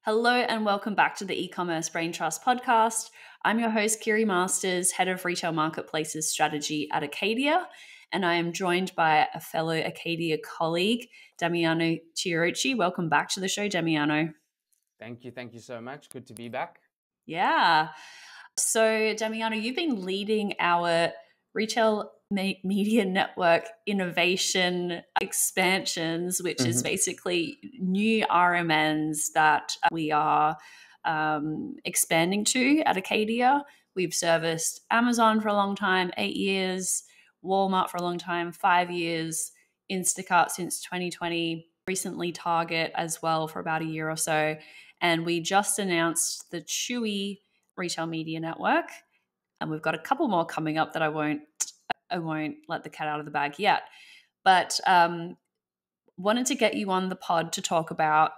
Hello and welcome back to the e-commerce Brain Trust podcast. I'm your host, Kiri Masters, Head of Retail Marketplaces Strategy at Acadia, and I am joined by a fellow Acadia colleague, Damiano Chiarucci. Welcome back to the show, Damiano. Thank you so much. Good to be back. Yeah. So, Damiano, you've been leading our Retail Media Network innovation expansions, which is basically new RMNs that we are expanding to at Acadia. We've serviced Amazon for a long time, 8 years, Walmart for a long time, 5 years, Instacart since 2020, recently Target as well for about a year or so. And we just announced the Chewy Retail Media Network, and we've got a couple more coming up that I won't let the cat out of the bag yet. But wanted to get you on the pod to talk about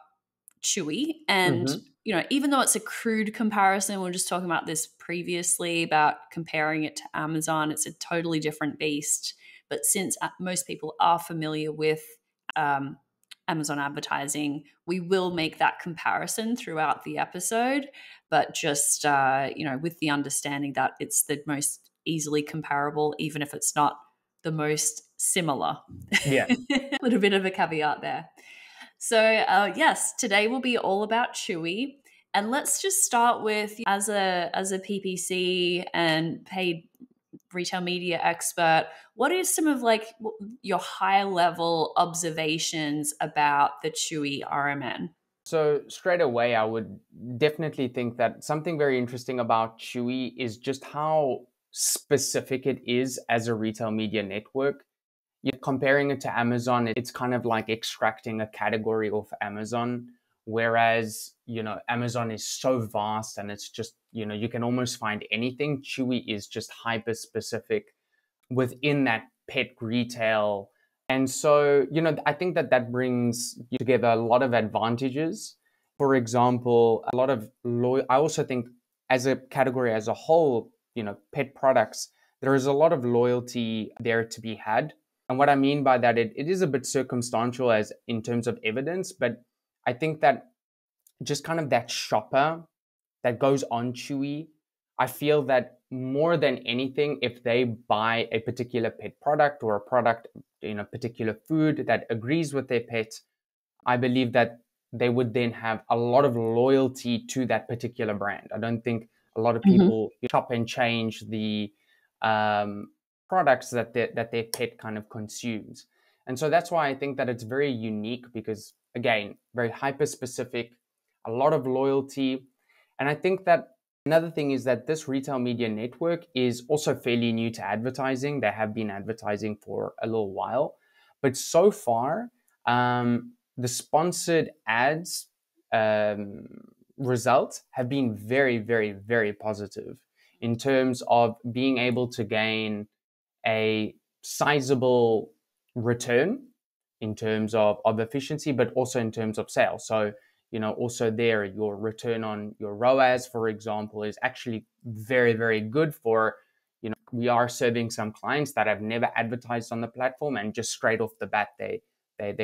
Chewy. And you know, even though it's a crude comparison, we were just talking about this previously about comparing it to Amazon. It's a totally different beast. But since most people are familiar with Amazon advertising, we will make that comparison throughout the episode, but just with the understanding that it's the most easily comparable, even if it's not the most similar. Yeah. A little bit of a caveat there. So yes, today will be all about Chewy. And let's just start with, as a PPC and paid retail media expert, what is some of your high level observations about the Chewy RMN? So straight away, I would definitely think that something very interesting about Chewy is just how specific it is as a retail media network. You're comparing it to Amazon, it's kind of like extracting a category off Amazon. Whereas, Amazon is so vast and it's just, you can almost find anything. Chewy is just hyper specific within that pet retail. And so, I think that brings together a lot of advantages. For example, I also think as a category as a whole, pet products, there is a lot of loyalty there to be had. And what I mean by that, it is a bit circumstantial as in terms of evidence, but I think that just kind of that shopper that goes on Chewy, I feel that more than anything, if they buy a particular pet product or a product, particular food that agrees with their pet, I believe that they would then have a lot of loyalty to that particular brand. I don't think a lot of people shop and change the products that their pet kind of consumes. And so that's why I think that it's very unique because, again, very hyper specific, a lot of loyalty. And I think that another thing is that this retail media network is also fairly new to advertising. They have been advertising for a little while, but so far, the sponsored ads results have been very, very, very positive in terms of being able to gain a sizable return in terms of efficiency, but also in terms of sales. So, also there, your return on your ROAS, for example, is actually very, very good for, we are serving some clients that have never advertised on the platform and just straight off the bat, they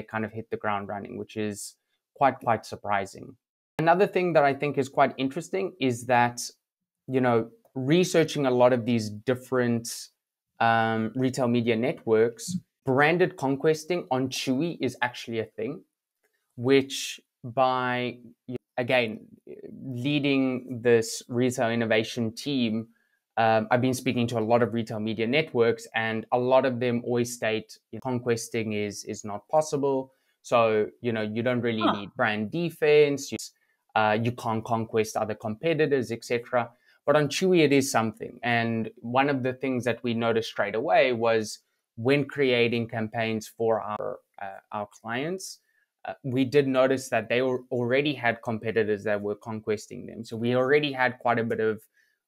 kind of hit the ground running, which is quite surprising. Another thing that I think is quite interesting is that, researching a lot of these different retail media networks, branded conquesting on Chewy is actually a thing, which by, again, leading this retail innovation team, I've been speaking to a lot of retail media networks and a lot of them always state conquesting is not possible. So, you don't really need brand defense. You can't conquest other competitors, etc. But on Chewy, it is something. And one of the things that we noticed straight away was when creating campaigns for our clients, we did notice that they already had competitors that were conquesting them. So we already had quite a bit of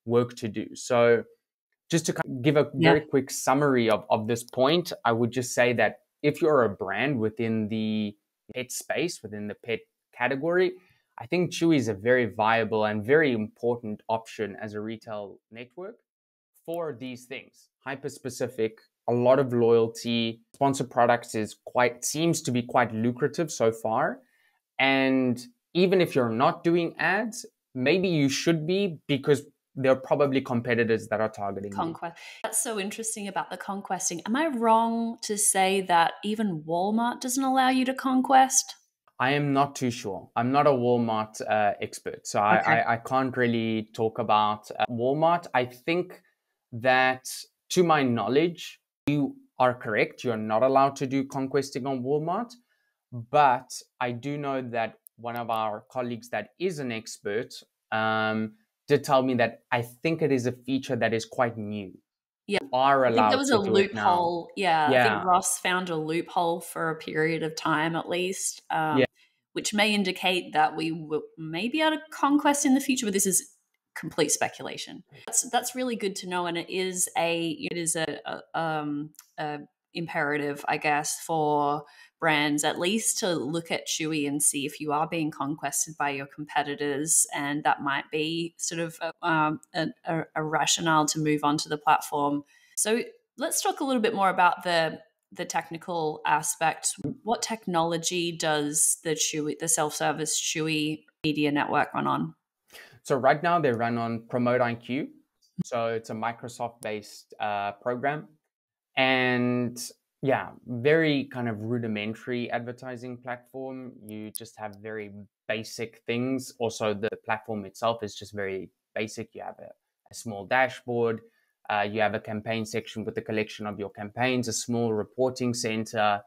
work to do. So just to give a very quick summary of this point, I would just say that if you're a brand within the pet space, within the pet category, I think Chewy is a very viable and very important option as a retail network for these things. Hyper-specific, a lot of loyalty, sponsored products seems to be quite lucrative so far. And even if you're not doing ads, maybe you should be, because there are probably competitors that are targeting you. Conquest. That's so interesting about the conquesting. Am I wrong to say that even Walmart doesn't allow you to conquest? I am not too sure. I'm not a Walmart expert, so Okay. I can't really talk about Walmart. I think that, to my knowledge, you are correct. You're not allowed to do conquesting on Walmart. But I do know that one of our colleagues that is an expert did tell me that I think it is a feature that is quite new. Yeah. You are I think there allowed was to a do it now. loophole. Yeah. I think Yeah. Ross found a loophole for a period of time at least, Yeah. which may indicate that we may be able to conquest in the future, but this is complete speculation. That's really good to know, and it is a imperative, I guess, for brands at least to look at Chewy and see if you are being conquested by your competitors, and that might be sort of a rationale to move onto the platform. So let's talk a little bit more about the technical aspect. What technology does the self-service Chewy Media Network run on? So right now they run on PromoteIQ. So it's a Microsoft-based program. And yeah, very kind of rudimentary advertising platform. You just have very basic things. Also, the platform itself is just very basic. You have a small dashboard. You have a campaign section with a collection of your campaigns, a small reporting center,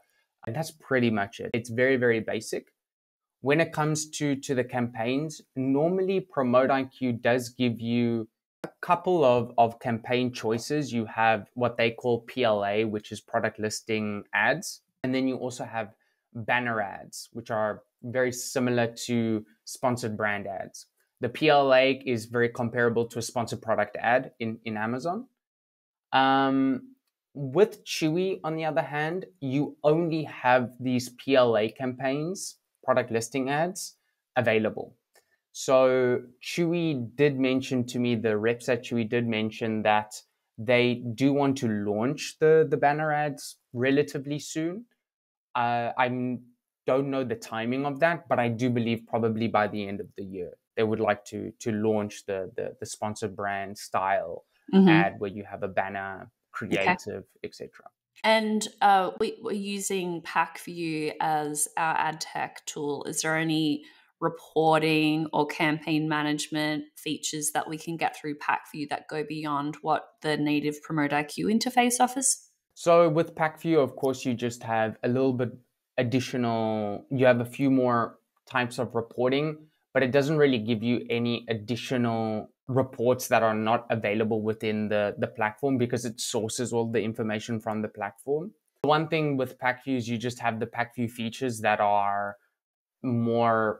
and that's pretty much it. It's very, very basic. When it comes to the campaigns, normally PromoteIQ does give you a couple of campaign choices. You have what they call PLA, which is product listing ads. And then you also have banner ads, which are very similar to sponsored brand ads. The PLA is very comparable to a sponsored product ad in Amazon. With Chewy, on the other hand, you only have these PLA campaigns, product listing ads, available. So Chewy did mention to me, the reps at Chewy did mention that they do want to launch the banner ads relatively soon. I don't know the timing of that, but I do believe probably by the end of the year they would like to launch the sponsored brand style ad where you have a banner, creative, etc. And we're using Pacvue as our ad tech tool. Is there any reporting or campaign management features that we can get through Pacvue that go beyond what the native PromoteIQ interface offers? So with Pacvue, of course, you just have a little bit additional, you have a few more types of reporting, but it doesn't really give you any additional reports that are not available within the platform, because it sources all the information from the platform. One thing with Pacvue is you just have the Pacvue features that are more,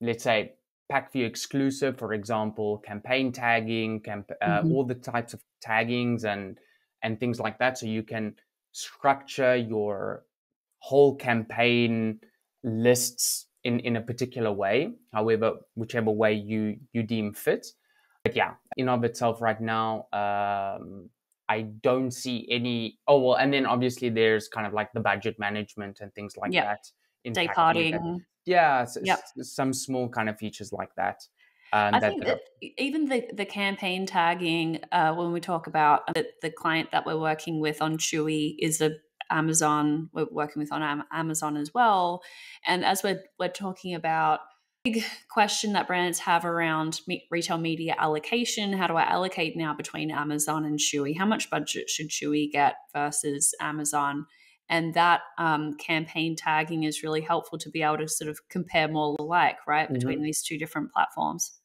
let's say, Pacvue exclusive. For example, campaign tagging, all the types of taggings and things like that. So you can structure your whole campaign lists in a particular way, however, whichever way you deem fit. But yeah, in of itself right now, I don't see any. Oh, well, and then obviously there's kind of like the budget management and things like that in Day Pacvue. parting. Yeah, Yep. some small kind of features like that. I think that even the campaign tagging, when we talk about the client that we're working with on Chewy is Amazon, we're working with on Amazon as well. And as we're talking about big question that brands have around retail media allocation, how do I allocate now between Amazon and Chewy? How much budget should Chewy get versus Amazon? And that campaign tagging is really helpful to be able to sort of compare more alike, right, between these two different platforms.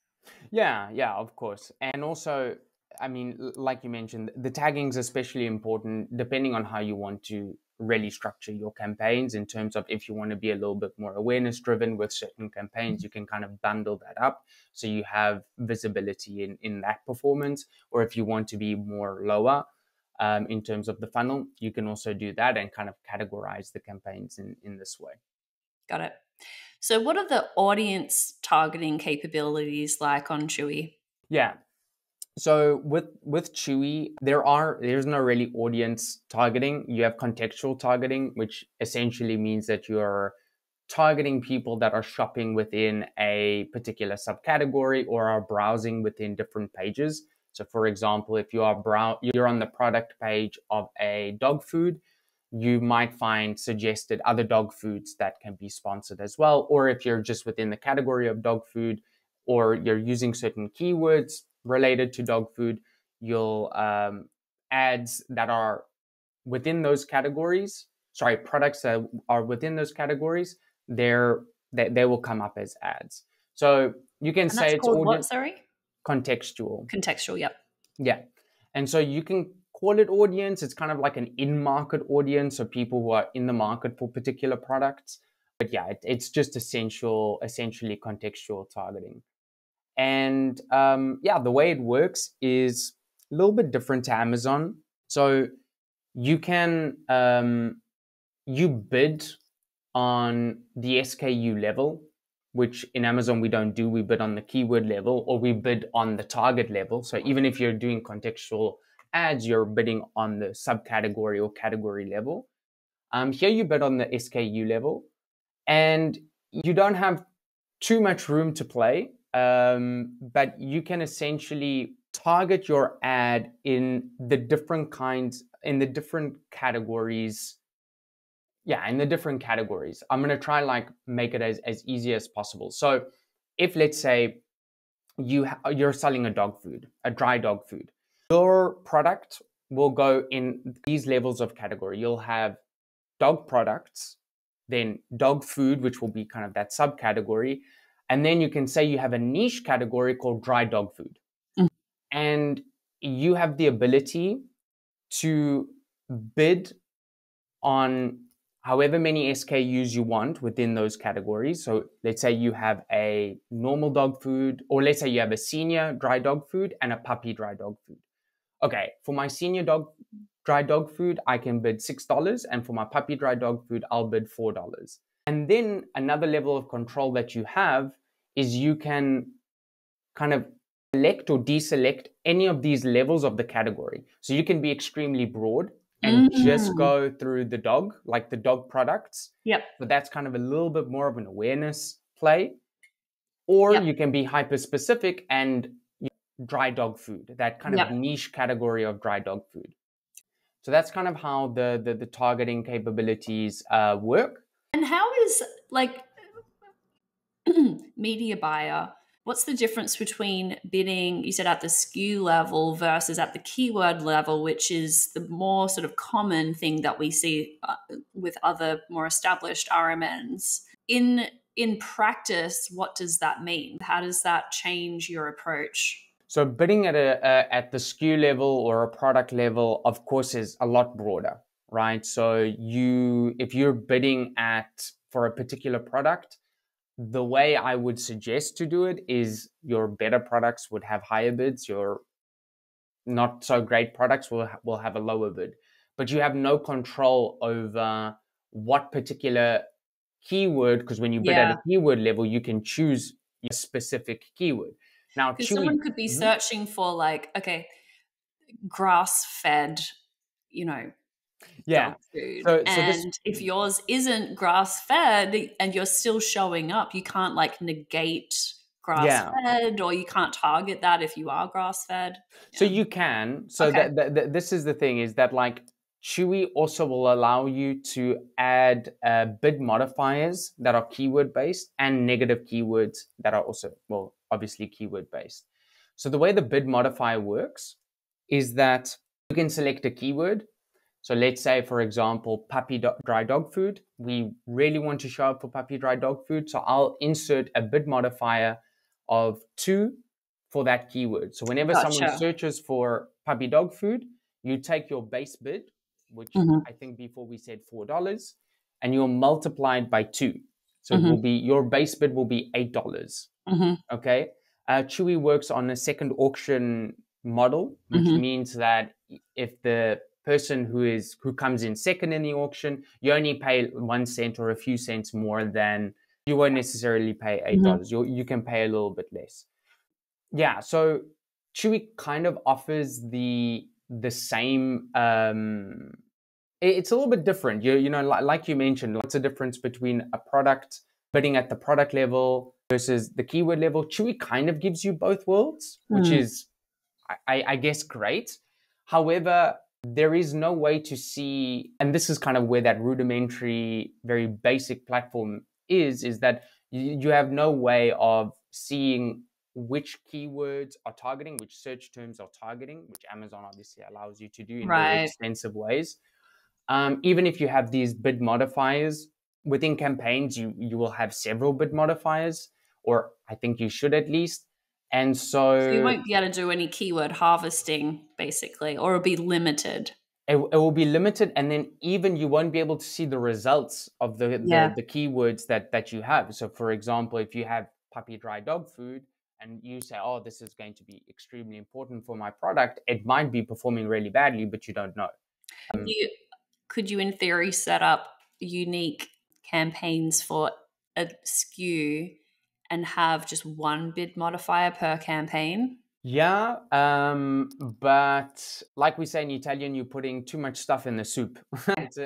Yeah, of course. And also, I mean, like you mentioned, the tagging is especially important depending on how you want to really structure your campaigns, in terms of if you want to be a little bit more awareness driven with certain campaigns, you can kind of bundle that up so you have visibility in that performance. Or if you want to be more lower in terms of the funnel, you can also do that and kind of categorize the campaigns in this way. Got it. So what are the audience targeting capabilities like on Chewy? Yeah. So with Chewy, there's no really audience targeting. You have contextual targeting, which essentially means that you're targeting people that are shopping within a particular subcategory or are browsing within different pages. So for example, if you're on the product page of a dog food, you might find suggested other dog foods that can be sponsored as well. Or if you're just within the category of dog food, or you're using certain keywords related to dog food, you'll ads that are within those categories, products that are within those categories, they will come up as ads. So you can say it's called what, sorry? Contextual. Contextual, yep. Yeah. And so you can call it audience. It's kind of like an in-market audience, so people who are in the market for particular products. But yeah, it's just essentially contextual targeting. And the way it works is a little bit different to Amazon. So you can you bid on the SKU level, which in Amazon we don't do. We bid on the keyword level, or we bid on the target level. So even if you're doing contextual ads, you're bidding on the subcategory or category level. Here you bid on the SKU level, and you don't have too much room to play, but you can essentially target your ad in the different categories. Yeah, in the different categories. I'm going to try make it as easy as possible. So if, let's say, you're selling a dry dog food, your product will go in these levels of category. You'll have dog products, then dog food, which will be kind of that subcategory. And then you can say you have a niche category called dry dog food. And you have the ability to bid on however many SKUs you want within those categories. So let's say you have a normal dog food, or let's say you have a senior dry dog food and a puppy dry dog food. Okay, for my senior dry dog food, I can bid $6, and for my puppy dry dog food, I'll bid $4. And then another level of control that you have is you can kind of select or deselect any of these levels of the category. So you can be extremely broad and just go through the dog products. Yep. But that's kind of a little bit more of an awareness play. Or you can be hyper specific and dry dog food, that kind of niche category of dry dog food. So that's kind of how the targeting capabilities work. And how is media buyer, what's the difference between bidding, you said at the SKU level versus at the keyword level, which is the more sort of common thing that we see with other more established RMNs? In practice, what does that mean? How does that change your approach? So bidding at the SKU level or a product level, of course, is a lot broader, right? So if you're bidding for a particular product, the way I would suggest to do it is your better products would have higher bids. Your not so great products will have a lower bid. But you have no control over what particular keyword, because when you bid at a keyword level, you can choose a specific keyword. Now, someone could be searching for grass-fed, dog food. If yours isn't grass-fed and you're still showing up, you can't negate grass-fed, or you can't target that if you are grass-fed. So you can. So this is the thing, is that Chewy also will allow you to add bid modifiers that are keyword-based and negative keywords that are also, obviously keyword-based. So the way the bid modifier works is that you can select a keyword. So let's say, for example, puppy dry dog food. We really want to show up for puppy dry dog food. So I'll insert a bid modifier of 2 for that keyword. So whenever someone searches for puppy dog food, you take your base bid, which I think before we said $4, and you'll multiply it by 2. So it will be, your base bid will be $8. Okay. Chewy works on a second auction model, which means that if the person who comes in second in the auction, you only pay 1 cent or a few cents more than, you won't necessarily pay $8. You can pay a little bit less. Yeah. So Chewy kind of offers the same It's a little bit different. Like you mentioned, what's the difference between a product bidding at the product level versus the keyword level? Chewy kind of gives you both worlds, which is, I guess, great. However, there is no way to see, and this is kind of where that rudimentary, very basic platform is that you have no way of seeing which keywords are targeting, which search terms are targeting, which Amazon obviously allows you to do in very Right. extensive ways. Even if you have these bid modifiers within campaigns, you will have several bid modifiers, or I think you should at least. And So you so won't be able to do any keyword harvesting, basically, or it'll be limited. it will be limited, and then even you won't be able to see the results of Yeah. the keywords that you have. So for example, if you have puppy dry dog food and you say, oh, this is going to be extremely important for my product, it might be performing really badly, but you don't know. Could you in theory set up unique campaigns for a SKU and have just one bid modifier per campaign? Yeah, but like we say in Italian, you're putting too much stuff in the soup. It's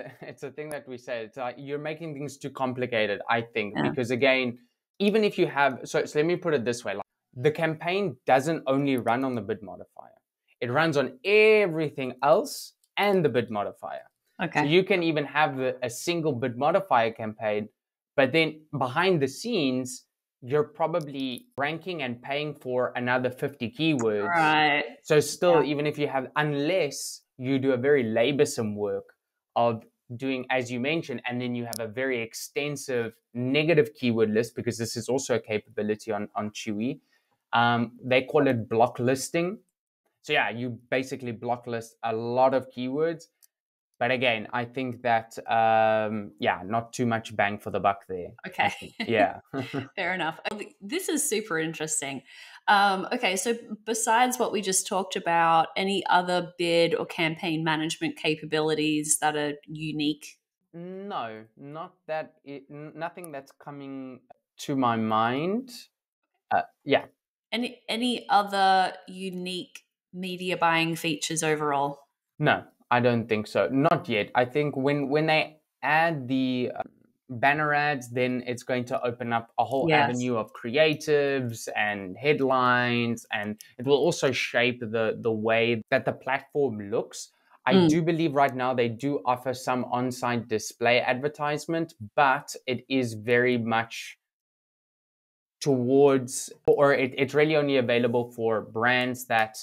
a thing that we say. It's like you're making things too complicated, I think, Yeah. because again, even if you have, so let me put it this way: like, the campaign doesn't only run on the bid modifier; it runs on everything else and the bid modifier. So Okay. you can even have a single bid modifier campaign, but then behind the scenes you're probably ranking and paying for another 50 keywords. Right. So still, Yeah. even if you have, unless you do a very laborsome work of doing, as you mentioned, and then you have a very extensive negative keyword list, because this is also a capability on Chewy. They call it block listing. So yeah, you basically block list a lot of keywords. But again, I think that, not too much bang for the buck there. I Okay. think, yeah. Fair enough. This is super interesting. Okay, so besides what we just talked about, any other bid or campaign management capabilities that are unique? No, not that. Nothing that's coming to my mind. Yeah, Any other unique media buying features overall? no, I don't think so. Not yet. I think when they add the banner ads, then it's going to open up a whole Yes. avenue of creatives and headlines, and it will also shape the way that the platform looks. I Mm. do believe right now they do offer some on-site display advertisement, but it is very much towards, or it's really only available for brands that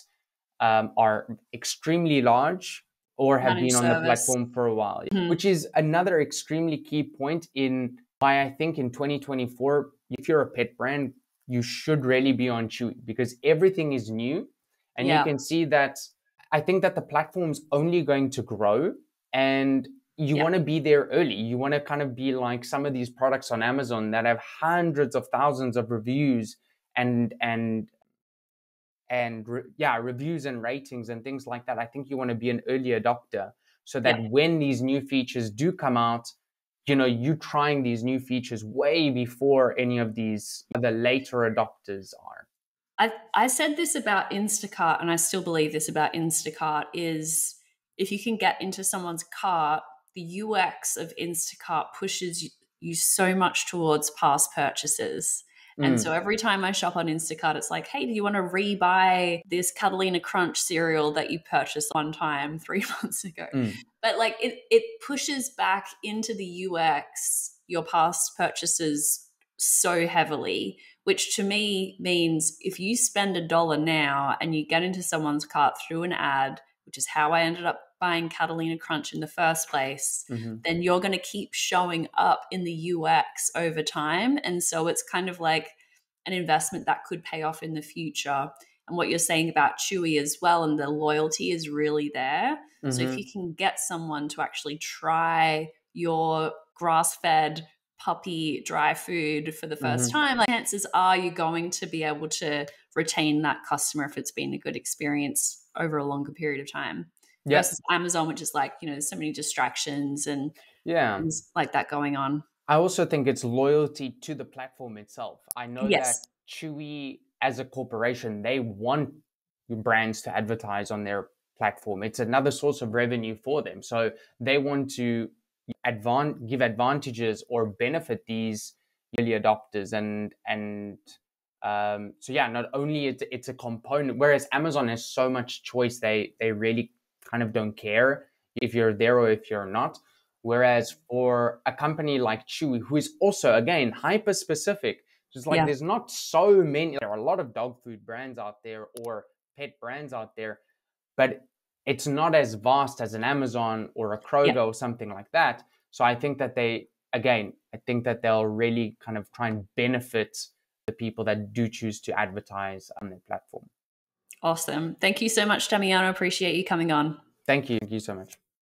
are extremely large or have Managed been on the service. platform for a while, Mhm. which is another extremely key point in why I think in 2024, if you're a pet brand, you should really be on Chewy, because everything is new. And you Yeah. can see that I think that the platform's only going to grow, and you Yeah. want to be there early. You want to kind of be like some of these products on Amazon that have hundreds of thousands of reviews and reviews and ratings and things like that. I think you want to be an early adopter, so Yeah. that when these new features do come out, you trying these new features way before any of these other later adopters are. I said this about Instacart, and I still believe this about Instacart, is if you can get into someone's cart, the UX of Instacart pushes you so much towards past purchases. And so Mm, every time I shop on Instacart, it's like, hey, do you want to rebuy this Catalina Crunch cereal that you purchased one time 3 months ago? mm, But like it pushes back into the UX your past purchases so heavily, which to me means if you spend $1 now and you get into someone's cart through an ad, which is how I ended up buying Catalina Crunch in the first place, mm-hmm. then you're going to keep showing up in the UX over time. And so it's kind of like an investment that could pay off in the future. And what you're saying about Chewy as well, and the loyalty is really there. So if Mm-hmm. you can get someone to actually try your grass fed puppy dry food for the first Mm-hmm. time, like chances are you're going to be able to retain that customer if it's been a good experience over a longer period of time Yeah, versus Amazon, which is like, there's so many distractions and yeah. things like that going on. I also think it's loyalty to the platform itself. I know that Yes. Chewy, as a corporation, they want brands to advertise on their platform. It's another source of revenue for them. So they want to give advantages or benefit these early adopters. So yeah, not only it's a component, whereas Amazon has so much choice, they really kind of don't care if you're there or if you're not. Whereas for a company like Chewy, who is also, again, hyper specific, just like there's not so many, there are a lot of dog food brands out there or pet brands out there, but it's not as vast as an Amazon or a Kroger or something like that. So I think that they'll really kind of try and benefit the people that do choose to advertise on their platform. Awesome. Thank you so much, Damiano. Appreciate you coming on. Thank you. Thank you so much.